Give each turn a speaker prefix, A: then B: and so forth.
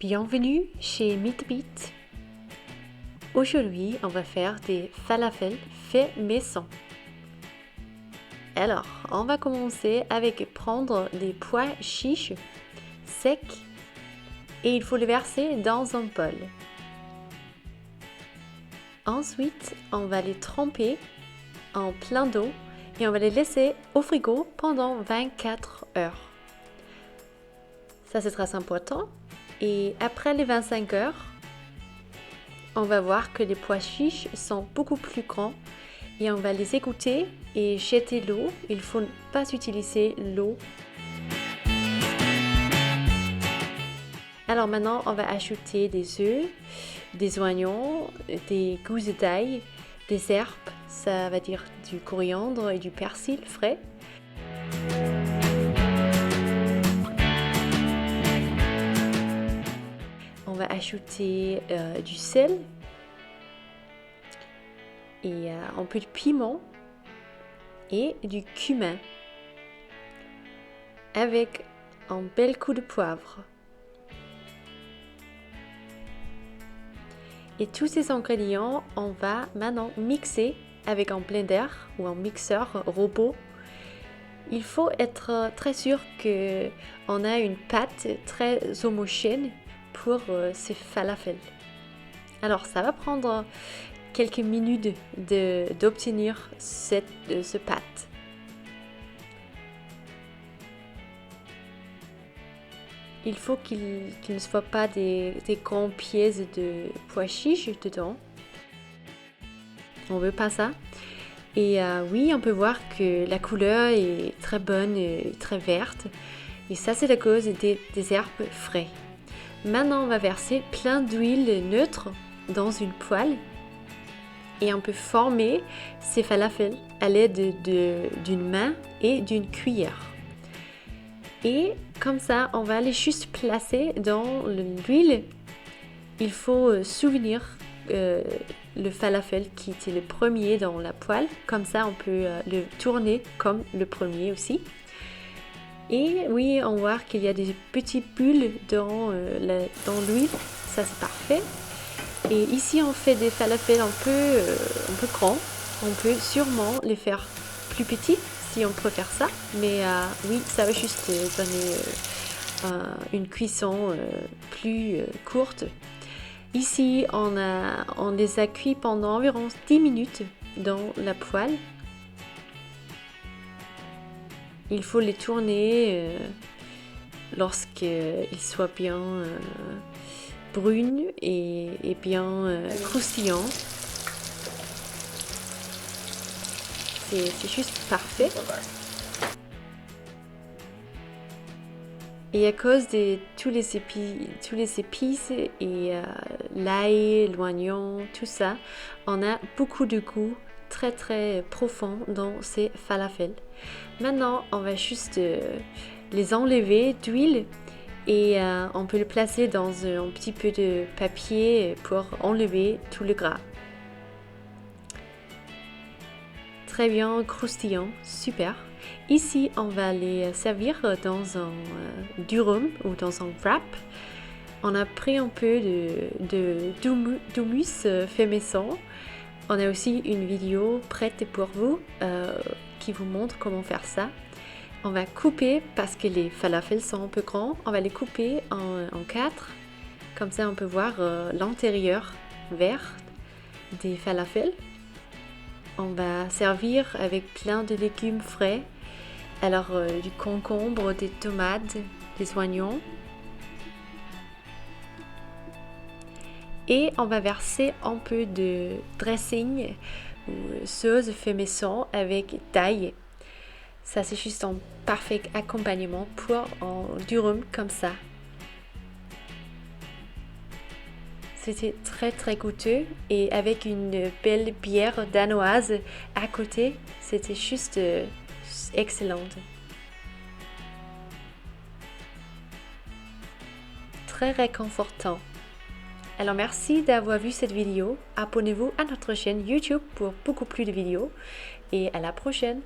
A: Bienvenue chez Meatbeat. Aujourd'hui, on va faire des falafels faits maison. Alors, on va commencer avec prendre des pois chiches secs et il faut les verser dans un bol. Ensuite, on va les tremper en plein d'eau et on va les laisser au frigo pendant 24 heures. Ça, c'est très important. Et après les 25 heures, on va voir que les pois chiches sont beaucoup plus grands et on va les égoutter et jeter l'eau. Il ne faut pas utiliser l'eau. Alors maintenant, on va ajouter des œufs, des oignons, des gousses d'ail, des herbes, ça va dire du coriandre et du persil frais. On va ajouter du sel et un peu de piment et du cumin avec un bel coup de poivre. Et tous ces ingrédients, on va maintenant mixer avec un blender ou un mixeur robot. Il faut être très sûr qu'on a une pâte très homogène pour ces falafels. Alors ça va prendre quelques minutes d'obtenir ce pâte. Il faut qu'il ne soit pas des grandes pièces de pois chiches dedans. On veut pas ça. Et oui, on peut voir que la couleur est très bonne, très verte. Et ça, c'est à cause des herbes frais. Maintenant, on va verser plein d'huile neutre dans une poêle et on peut former ces falafels à l'aide d'une main et d'une cuillère. Et comme ça, on va les juste placer dans l'huile. Il faut souvenir le falafel qui était le premier dans la poêle. Comme ça, on peut le tourner comme le premier aussi. Et oui, on voit qu'il y a des petites bulles dans l'huile, ça c'est parfait. Et ici on fait des falafels un peu grands, on peut sûrement les faire plus petits si on préfère ça. Mais oui, ça va juste donner une cuisson plus courte. Ici on les a cuits pendant environ 10 minutes dans la poêle. Il faut les tourner lorsqu'ils soient bien brunes et bien croustillants. C'est juste parfait. Et à cause de tous les épices et l'ail, l'oignon, tout ça, on a beaucoup de goût très très profond dans ces falafels. Maintenant, on va juste les enlever d'huile et on peut les placer dans un petit peu de papier pour enlever tout le gras. Très bien croustillant, super. Ici, on va les servir dans un durum ou dans un wrap. On a pris un peu d'hummus fait maison. On a aussi une vidéo prête pour vous qui vous montre comment faire ça. On va couper parce que les falafels sont un peu grands. On va les couper en 4. Comme ça, on peut voir l'intérieur vert des falafels. On va servir avec plein de légumes frais. Alors, du concombre, des tomates, des oignons. Et on va verser un peu de dressing ou sauce fait maison avec d'ail. Ça, c'est juste un parfait accompagnement pour un durum comme ça. C'était très très goûteux et avec une belle bière danoise à côté, c'était juste excellent. Très réconfortant. Alors merci d'avoir vu cette vidéo. Abonnez-vous à notre chaîne YouTube pour beaucoup plus de vidéos et à la prochaine.